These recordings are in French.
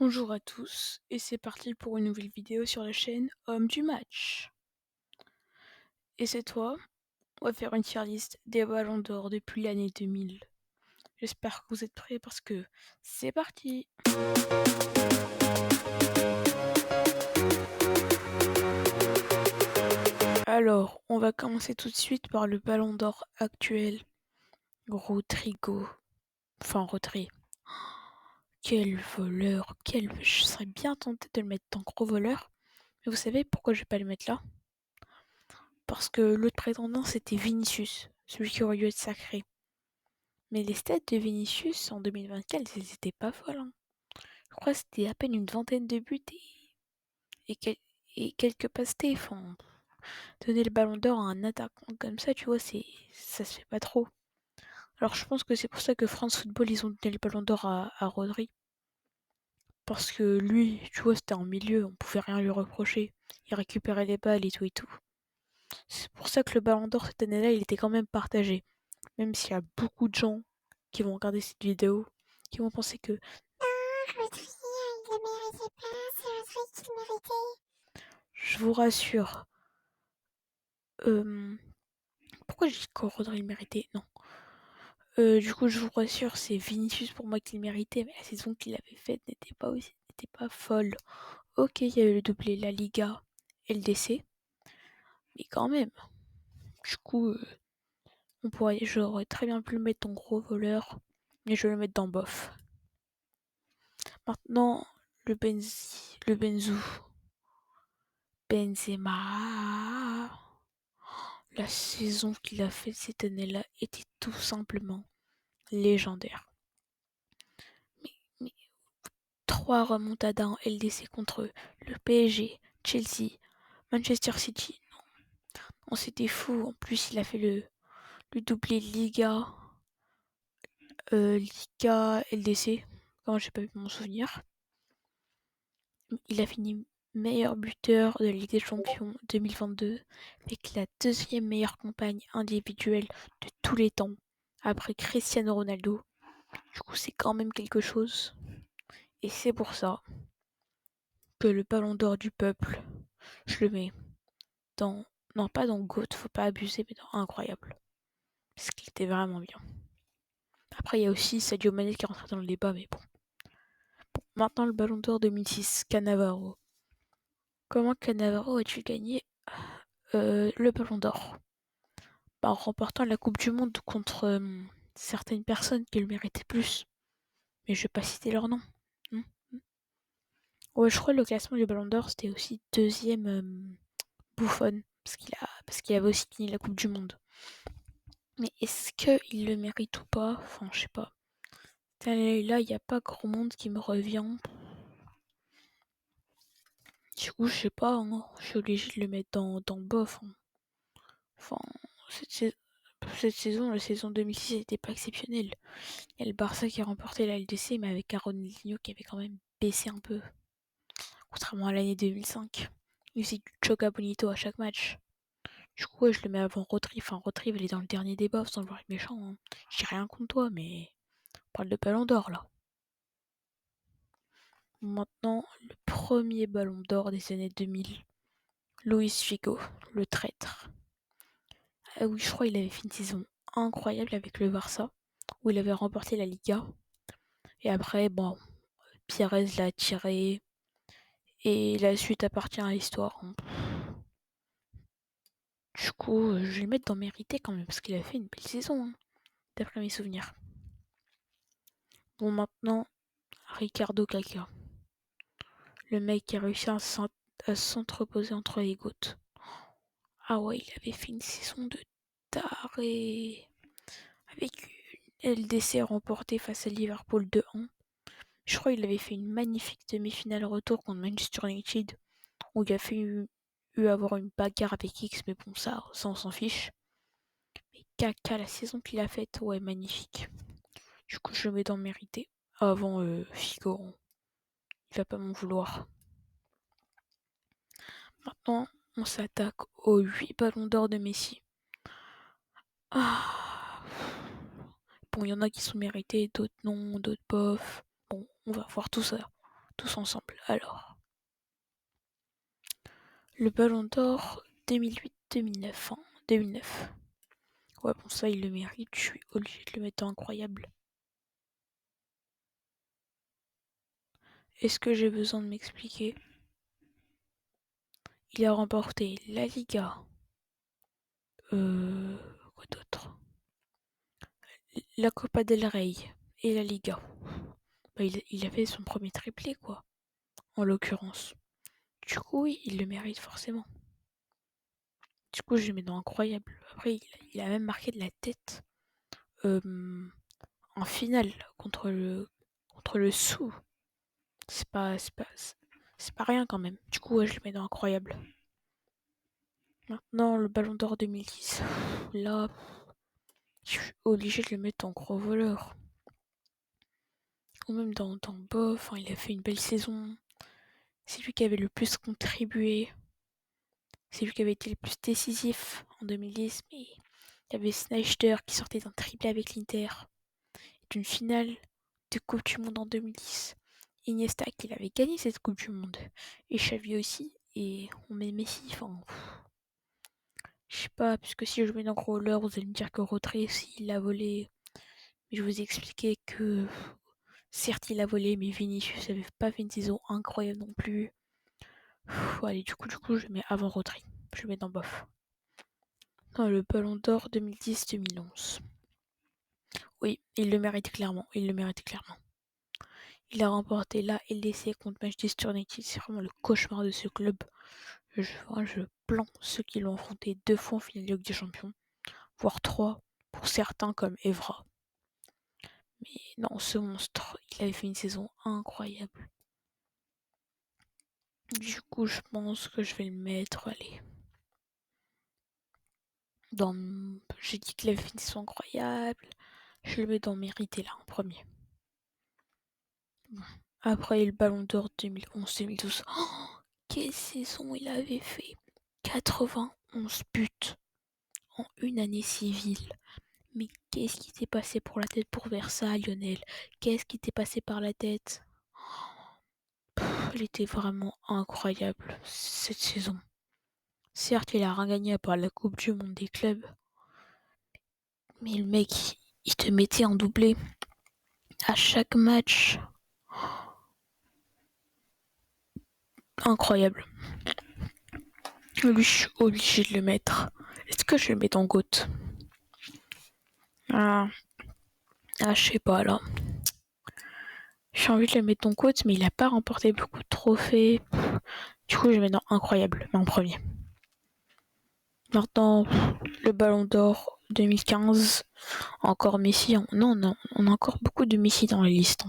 Bonjour à tous, et c'est parti pour une nouvelle vidéo sur la chaîne Homme du match. Et c'est toi, on va faire une tier list des ballons d'or depuis l'année 2000. J'espère que vous êtes prêts parce que c'est parti. Alors, on va commencer tout de suite par le ballon d'or actuel. Rodrigo. Enfin, Rodri. Quel voleur, Je serais bien tentée de le mettre en gros voleur. Mais vous savez pourquoi je vais pas le mettre là? Parce que l'autre prétendant c'était Vinicius, celui qui aurait dû être sacré. Mais les stats de Vinicius en 2024, elles étaient pas folles, hein. Je crois que c'était à peine une vingtaine de buts et, et quelques passes D. Enfin, donner le ballon d'or à un attaquant comme ça, tu vois, ça se fait pas trop. Alors je pense que c'est pour ça que France Football, ils ont donné le ballon d'or à Rodri. Parce que lui, tu vois, c'était en milieu, on pouvait rien lui reprocher. Il récupérait les balles et tout et tout. C'est pour ça que le ballon d'or cette année-là, il était quand même partagé. Même s'il y a beaucoup de gens qui vont regarder cette vidéo, qui vont penser que Rodri, il le méritait pas, c'est Rodri qui le méritait. je vous rassure. Pourquoi j'ai dit que Rodri le méritait? Non. Du coup, je vous rassure, c'est Vinicius pour moi qui le méritait, mais la saison qu'il avait faite n'était pas folle. Ok, il y a eu le doublé La Liga et le DC, mais quand même. Du coup, j'aurais très bien pu le mettre en gros voleur, mais je vais le mettre dans bof. Maintenant, le Benzou. Benzema. La saison qu'il a faite cette année-là était tout simplement légendaire. Mais 3 remontadas en LDC contre le PSG, Chelsea, Manchester City. Non, c'était fou. En plus, il a fait le doublé Liga, LDC. Quand j'ai pas pu m'en souvenir. Il a fini meilleur buteur de la Ligue des Champions 2022 avec la deuxième meilleure campagne individuelle de tous les temps après Cristiano Ronaldo. Du coup, c'est quand même quelque chose. Et c'est pour ça que le ballon d'or du peuple, je le mets dans... Non, pas dans GOAT, faut pas abuser, mais dans incroyable. Parce qu'il était vraiment bien. Après, il y a aussi Sadio Mané qui est rentré dans le débat, mais bon. Maintenant, le ballon d'or 2006, Cannavaro. Comment Cannavaro a-t-il gagné le ballon d'or? En remportant la Coupe du Monde contre certaines personnes qui le méritaient plus. Mais je vais pas citer leur nom. Hmm. Ouais, je crois que le classement du Ballon d'Or, c'était aussi deuxième Buffon, parce qu'il avait aussi gagné la Coupe du Monde. Mais est-ce qu'il le mérite ou pas? Enfin, je sais pas. Là, il n'y a pas grand monde qui me revient. Du coup, je sais pas, hein. Je suis obligée de le mettre dans bof, hein. Enfin, cette, sais- cette saison, la saison 2006, n'était pas exceptionnelle. Il y a le Barça qui a remporté la LDC, mais avec un Ronaldinho qui avait quand même baissé un peu. Contrairement à l'année 2005. Il faisait du Choca Bonito à chaque match. Du coup, ouais, je le mets avant Rodri. Enfin, Rodri, il est dans le dernier débat, sans vouloir être méchant, hein. J'ai rien contre toi, mais on parle de ballon d'or, là. Maintenant, le premier ballon d'or des années 2000. Luis Figo, le traître. Ah oui, je crois qu'il avait fait une saison incroyable avec le Barça, où il avait remporté la Liga. Et après, bon, Pires l'a tiré, et la suite appartient à l'histoire, hein. Du coup, je vais le mettre dans mérité quand même, parce qu'il a fait une belle saison, hein, d'après mes souvenirs. Bon, maintenant, Ricardo Caca. Le mec qui a réussi à s'entreposer entre les gouttes. Ah ouais, il avait fait une saison de taré. Avec une LDC remportée face à Liverpool 2-1. Je crois qu'il avait fait une magnifique demi-finale retour contre Manchester United, où il a fait avoir une bagarre avec X, mais bon, ça on s'en fiche. Mais Caca, la saison qu'il a faite, ouais, magnifique. Du coup, je le mets dans mérité. Avant Figo, il va pas m'en vouloir. Maintenant, on s'attaque aux 8 ballons d'or de Messi. Ah. Bon, il y en a qui sont mérités, d'autres non, d'autres bof. Bon, on va voir tout ça. tous ensemble. Alors, le Ballon d'Or 2008-2009. 2009. Ouais, bon, ça, il le mérite. Je suis obligée de le mettre en incroyable. Est-ce que j'ai besoin de m'expliquer? Il a remporté la Liga. Quoi d'autre? La Copa del Rey et la Liga. Bah, il avait son premier triplé, quoi, en l'occurrence. Du coup, oui, il le mérite forcément. Du coup, je le mets dans incroyable. Après, il a même marqué de la tête en finale contre le Sou. C'est pas rien quand même. Du coup, ouais, je le mets dans incroyable. Maintenant, le Ballon d'Or 2010. Là, je suis obligée de le mettre en gros voleur. Ou même dans bof. Enfin, il a fait une belle saison. C'est lui qui avait le plus contribué. C'est lui qui avait été le plus décisif en 2010. Mais il y avait Sneijder qui sortait d'un triplé avec l'Inter. Et d'une finale de Coupe du Monde en 2010. Iniesta qui avait gagné cette Coupe du Monde. Et Xavi aussi. Et on met Messi. Enfin, je sais pas, puisque si je mets dans gros voleur, vous allez me dire que Rodri aussi il l'a volé. Mais je vous ai expliqué que certes il a volé, mais Vinicius n'avait pas fait une saison incroyable non plus. Allez, du coup, je mets avant Rodri. Je mets dans bof. Dans le Ballon d'Or 2010-2011. Oui, il le mérite clairement. Il a remporté la LDC contre Manchester United. C'est vraiment le cauchemar de ce club. Je plains ceux qui l'ont affronté 2 fois en finale de Ligue des Champions, voire 3 pour certains comme Evra. Mais non, ce monstre, il avait fait une saison incroyable. Du coup, je pense que je vais le mettre, allez. J'ai dit qu'il avait fait une saison incroyable. Je le mets dans mérité là, en premier. Bon. Après, le Ballon d'Or 2011-2012. Oh, quelle saison il avait fait! 91 buts en une année civile. Mais qu'est-ce qui s'est passé pour la tête pour Versailles, Lionel? Qu'est-ce qui t'est passé par la tête? Elle était vraiment incroyable, cette saison. Certes, il a rien gagné à part la Coupe du Monde des clubs. Mais le mec, il te mettait en doublé à chaque match. Incroyable. Lui, je suis obligée de le mettre. Est-ce que je le mets en GOAT? Je sais pas là. J'ai envie de le mettre en GOAT, mais il a pas remporté beaucoup de trophées. Du coup, je le mets dans incroyable, mais en premier. Maintenant, le Ballon d'Or 2015. Encore Messi. Non, on a encore beaucoup de Messi dans la liste.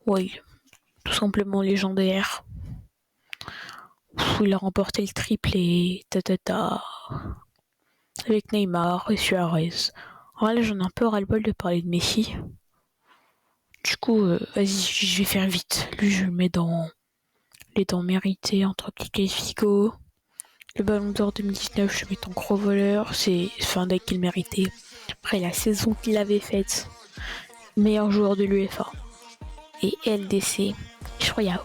Oui, tout simplement légendaire. Où il a remporté le triplé, avec Neymar et Suarez. Alors là, j'en ai un peu ras-le-bol de parler de Messi. Du coup, vas-y, je vais faire vite. Lui, je le mets dans les dents méritées entre Piqué et Figo. Le Ballon d'Or 2019, je le mets en gros voleur. C'est un deck qu'il méritait. Après la saison qu'il avait faite, meilleur joueur de l'UEFA. Et LDC, je crois qu'il n'y a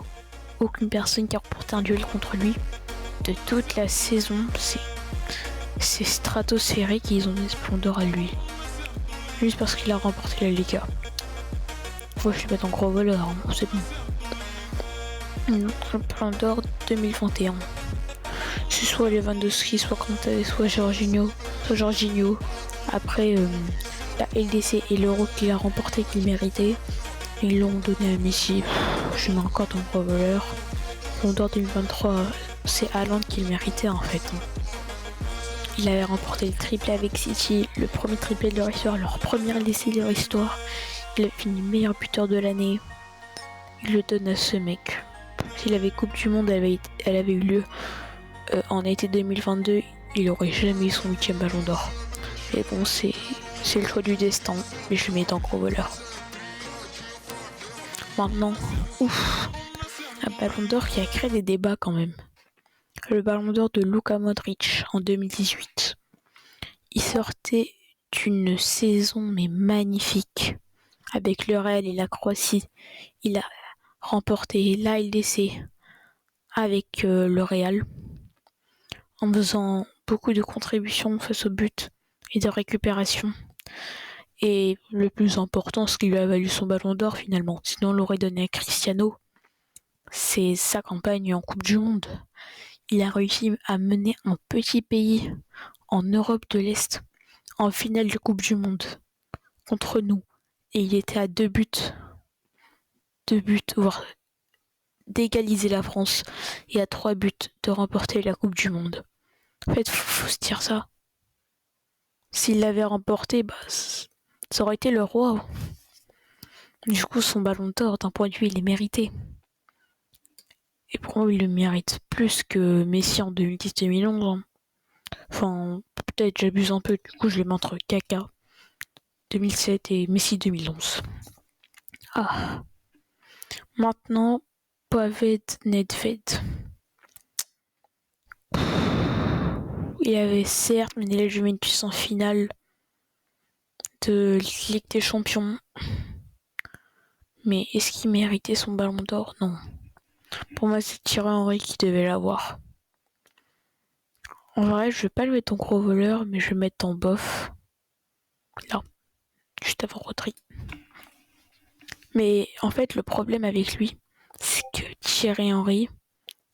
aucune personne qui a remporté un duel contre lui de toute la saison. C'est stratosphérique et ils ont des splendeurs à lui. Juste parce qu'il a remporté la Liga. Moi, je vais mettre en gros voleur, hein, c'est bon. Le Ballon d'Or 2021. C'est soit Lewandowski, soit Kanté, soit Jorginho. Après, la LDC et l'Euro qu'il a remporté, qu'il méritait, ils l'ont donné à Messi. Je mets encore en gros voleur. Ballon d'Or 2023, c'est Haaland qui le méritait en fait. Il avait remporté le triplé avec City, le premier triplé de leur histoire, leur première LDC de leur histoire. Il a fini meilleur buteur de l'année. Il le donne à ce mec. S'il avait Coupe du Monde, elle avait eu lieu en été 2022, il aurait jamais eu son 8e Ballon d'Or. Mais bon, c'est le choix du destin, mais je le mets en gros voleur. Maintenant, un Ballon d'Or qui a créé des débats quand même. Le Ballon d'Or de Luka Modric en 2018. Il sortait d'une saison mais magnifique avec le Real et la Croatie. Il a remporté la LDC avec le Real en faisant beaucoup de contributions face au but et de récupération. Et le plus important, ce qui lui a valu son ballon d'or finalement, sinon on l'aurait donné à Cristiano, c'est sa campagne en Coupe du Monde. Il a réussi à mener un petit pays en Europe de l'Est en finale de Coupe du Monde contre nous. Et il était à 2 buts, voire d'égaliser la France, et à 3 buts de remporter la Coupe du Monde. En fait, faut se dire ça. S'il l'avait remporté, ça aurait été le roi. Du coup, son ballon d'or, d'un point de vue, il est mérité. Et pour moi, il le mérite plus que Messi en 2010-2011. Enfin, peut-être j'abuse un peu, du coup, je les mets entre Kaka 2007 et Messi 2011. Ah. Maintenant, Pavel Nedved. Il avait certes mené la Juventus en finale de Ligue des Champions. Mais est-ce qu'il méritait son ballon d'or? Non. Pour moi, c'est Thierry Henry qui devait l'avoir. En vrai, je vais pas le mettre en gros voleur, mais je vais le mettre en bof. Là, juste avant Rodri. Mais en fait, le problème avec lui, c'est que Thierry Henry,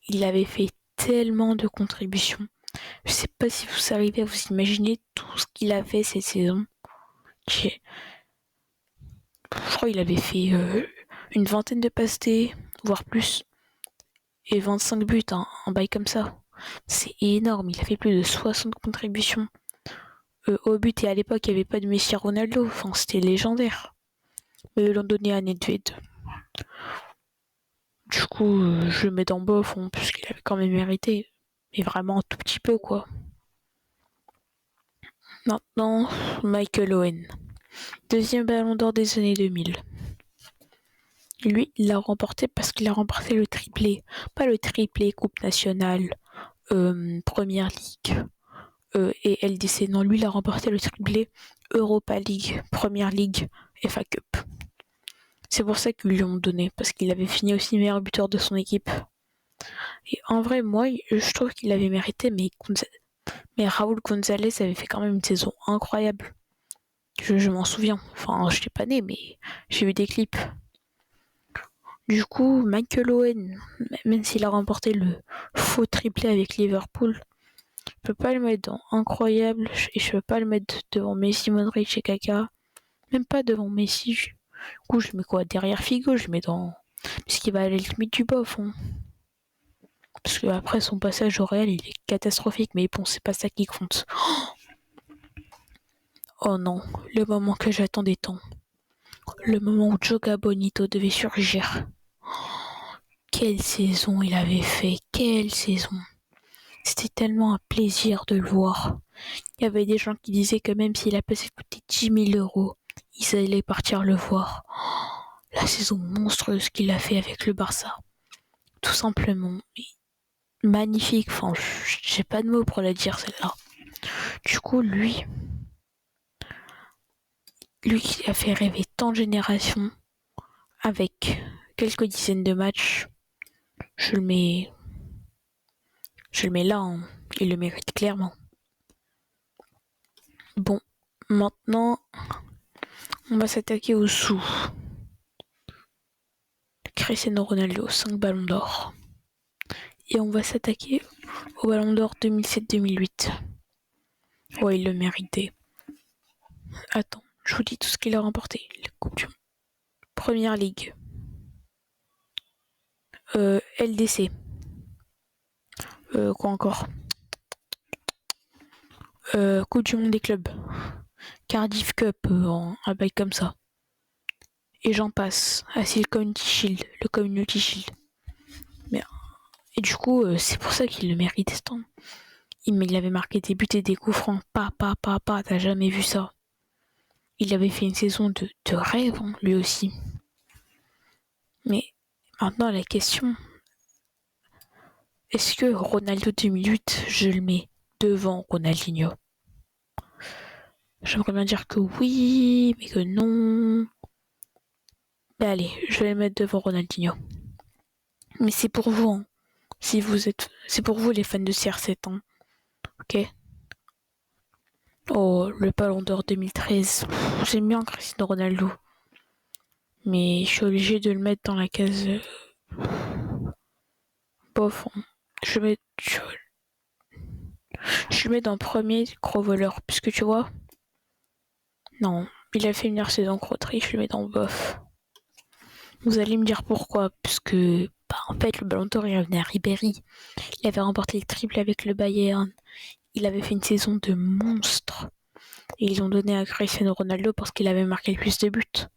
il avait fait tellement de contributions. Je sais pas si vous arrivez à vous imaginer tout ce qu'il a fait cette saison. Je crois qu'il avait fait une vingtaine de passes D, voire plus, et 25 buts, un bail comme ça. C'est énorme, il a fait plus de 60 contributions au but, et à l'époque, il n'y avait pas de Messi Ronaldo, enfin, c'était légendaire. Mais ils l'ont donné à Nedved. Du coup, je le mets dans bof, puisqu'il avait quand même mérité, mais vraiment un tout petit peu, quoi. Maintenant, Michael Owen. Deuxième ballon d'or des années 2000. Lui, il l'a remporté parce qu'il a remporté le triplé. Pas le triplé Coupe nationale, Première Ligue et LDC. Non, lui, il a remporté le triplé Europa League, Première Ligue, FA Cup. C'est pour ça qu'ils lui ont donné, parce qu'il avait fini aussi meilleur buteur de son équipe. Et en vrai, moi, je trouve qu'il avait mérité, mais Raúl González avait fait quand même une saison incroyable. Je m'en souviens. Enfin, je n'étais pas né, mais j'ai vu des clips. Du coup, Michael Owen, même s'il a remporté le faux triplé avec Liverpool, je peux pas le mettre dans incroyable et je peux pas le mettre devant Messi, Modric et Kaka. Même pas devant Messi. Du coup, je mets quoi? Derrière Figo, je mets dans... Parce qu'il va à la limite du bof. Parce que après son passage au Real, il est catastrophique, mais bon, c'est pas ça qui compte. Oh non, le moment que j'attendais tant. Le moment où Joga Bonito devait surgir. Quelle saison il avait fait, quelle saison. C'était tellement un plaisir de le voir. Il y avait des gens qui disaient que même s'il a passé coûté 10 000 euros, ils allaient partir le voir. La saison monstrueuse qu'il a fait avec le Barça. Tout simplement. Magnifique. Enfin, j'ai pas de mots pour la dire celle-là. Du coup, lui qui a fait rêver tant de générations avec quelques dizaines de matchs, je le mets là. Il le mérite clairement. Bon, maintenant, on va s'attaquer au sous. Cristiano Ronaldo, 5 ballons d'or. Et on va s'attaquer au ballon d'or 2007-2008. Ouais, il le méritait. Attends, je vous dis tout ce qu'il a remporté. La Coupe du Monde. Première Ligue. LDC. Quoi encore? Coupe du Monde des clubs. Cardiff Cup, un bail comme ça. Et j'en passe. Ah, c'est le Community Shield. Mais, et du coup, c'est pour ça qu'il le méritait ce temps. Il avait marqué des buts et des coups francs. T'as jamais vu ça. Il avait fait une saison de rêve, lui aussi. Mais maintenant, la question, est-ce que Ronaldo 2008, je le mets devant Ronaldinho? J'aimerais bien dire que oui, mais que non. Mais allez, je vais le mettre devant Ronaldinho. Mais c'est pour vous, hein. C'est pour vous les fans de CR7, hein. Ok. Oh, le Ballon d'Or 2013. J'aime bien Cristiano Ronaldo. Mais je suis obligée de le mettre dans la case bof, hein. Je le mets dans le premier gros voleur, puisque tu vois. Non, il a fait une saison croterie, je le mets dans bof. Vous allez me dire pourquoi, puisque en fait le Ballon d'Or il revenait à Ribéry. Il avait remporté le triple avec le Bayern. Il avait fait une saison de monstre. Et ils ont donné à Cristiano Ronaldo parce qu'il avait marqué le plus de buts.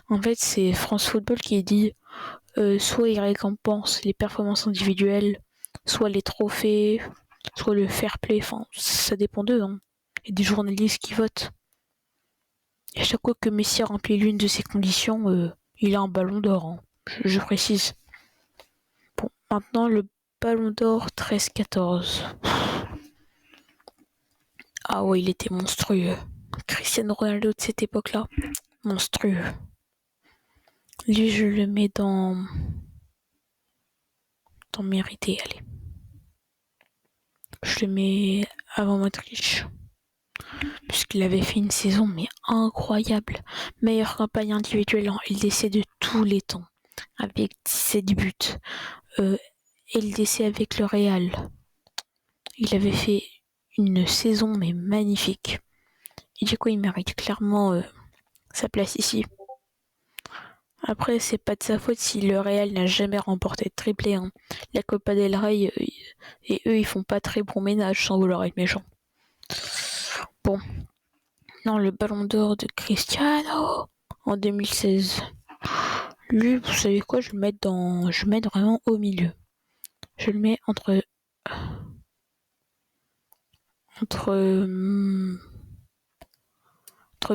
En fait, c'est France Football qui dit soit il récompense les performances individuelles, soit les trophées, soit le fair play. Enfin, ça dépend d'eux, hein. Et des journalistes qui votent. Et à chaque fois que Messi remplit l'une de ces conditions, il a un ballon d'or, hein. Je précise. Bon, maintenant le ballon d'or 13-14. Ah ouais, il était monstrueux. Cristiano Ronaldo de cette époque-là, monstrueux. Lui, je le mets dans mérité, allez. Je le mets avant Modric. Puisqu'il avait fait une saison mais incroyable. Meilleure campagne individuelle en LDC de tous les temps. Avec 17 buts. LDC avec le Real. Il avait fait une saison mais magnifique. Et du coup, il mérite clairement sa place ici. Après, c'est pas de sa faute si le Real n'a jamais remporté de triplé, hein. La Copa del Rey, et eux, ils font pas très bon ménage sans vouloir être méchants. Bon. Non, le ballon d'or de Cristiano en 2016. Lui, vous savez quoi, je vais le mets vraiment au milieu. Je le mets entre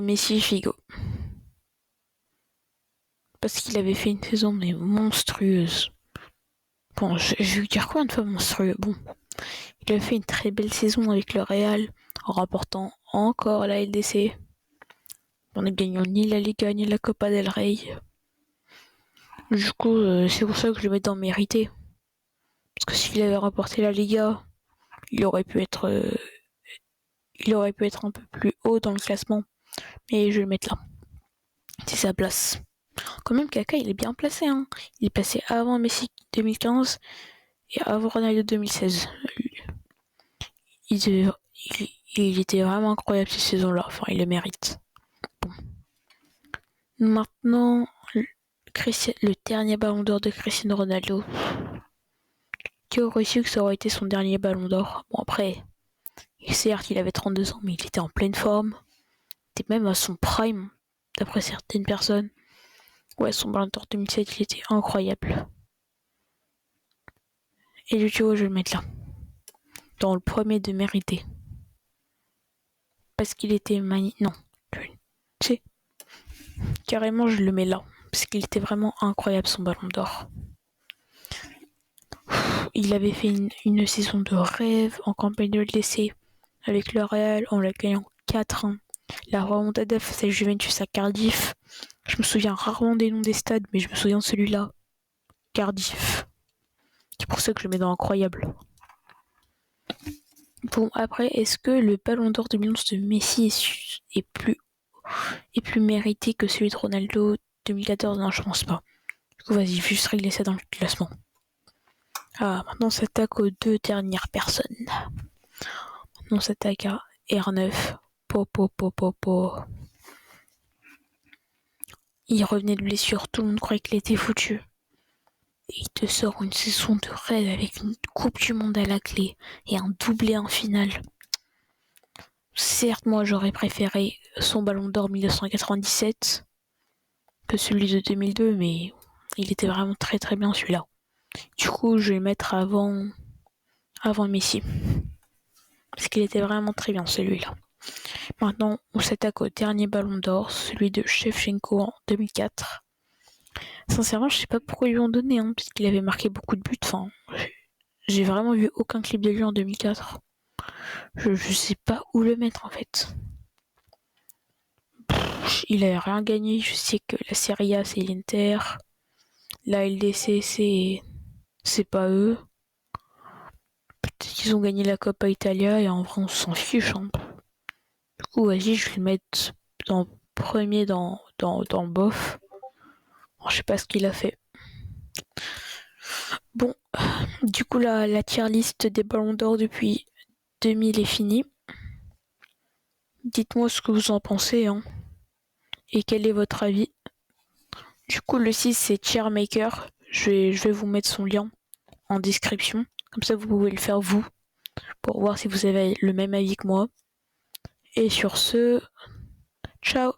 Messi et Figo. Parce qu'il avait fait une saison mais monstrueuse. Bon, je vais vous dire quoi une fois monstrueux. Bon, il a fait une très belle saison avec le Real en remportant encore la LDC. On ne gagnant ni la Liga ni la Copa del Rey. Du coup, c'est pour ça que je le mets dans mérité. Parce que s'il avait remporté la Liga, il aurait pu être un peu plus haut dans le classement. Mais je vais le mettre là. C'est sa place. Quand même, Kaka, il est bien placé, hein. Il est passé avant Messi 2015 et avant Ronaldo 2016. Il était vraiment incroyable cette saison-là. Enfin, il le mérite. Bon. Maintenant, le dernier ballon d'or de Cristiano Ronaldo. Qui aurait su que ça aurait été son dernier ballon d'or? Bon, après, certes, il avait 32 ans, mais il était en pleine forme. Il était même à son prime, d'après certaines personnes. Ouais, son ballon d'or 2007, il était incroyable. Et le duo, je vais le mettre là. Dans le premier de mérité. Parce qu'il était magnifique. Non. Tu sais, carrément, je le mets là. Parce qu'il était vraiment incroyable, son ballon d'or. Il avait fait une saison de rêve en campagne de LDC avec le Real en la gagnant 4-1. La remontada face à Juventus à Cardiff. Je me souviens rarement des noms des stades, mais je me souviens de celui-là. Cardiff. C'est pour ça que je le mets dans incroyable. Bon, après, est-ce que le ballon d'or 2011 de Messi est plus mérité que celui de Ronaldo 2014? Non, je pense pas. Du coup, vas-y, juste régler ça dans le classement. Ah, maintenant on s'attaque aux deux dernières personnes. Maintenant on s'attaque à R9. Il revenait de blessure, tout le monde croyait qu'il était foutu. Et il te sort une saison de rêve avec une Coupe du Monde à la clé et un doublé en finale. Certes, moi j'aurais préféré son ballon d'or 1997 que celui de 2002, mais il était vraiment très très bien celui-là. Du coup, je vais le mettre avant Messi. Parce qu'il était vraiment très bien celui-là. Maintenant, on s'attaque au dernier ballon d'or, celui de Shevchenko en 2004. Sincèrement, je sais pas pourquoi ils lui ont donné, hein, puisqu'il avait marqué beaucoup de buts. Enfin, j'ai vraiment vu aucun clip de lui en 2004. Je sais pas où le mettre en fait. Il a rien gagné. Je sais que la Serie A c'est l'Inter, la LDC c'est c'est pas eux. Peut-être qu'ils ont gagné la Coppa Italia et en vrai on s'en fiche. Hein. Du coup, vas-y, je vais le mettre dans premier dans le bof. Bon, je sais pas ce qu'il a fait. Bon, du coup, la tier list des ballons d'or depuis 2000 est finie. Dites-moi ce que vous en pensez hein, et quel est votre avis. Du coup, le 6 c'est Chairmaker. Je vais vous mettre son lien en description. Comme ça, vous pouvez le faire vous pour voir si vous avez le même avis que moi. Et sur ce, ciao!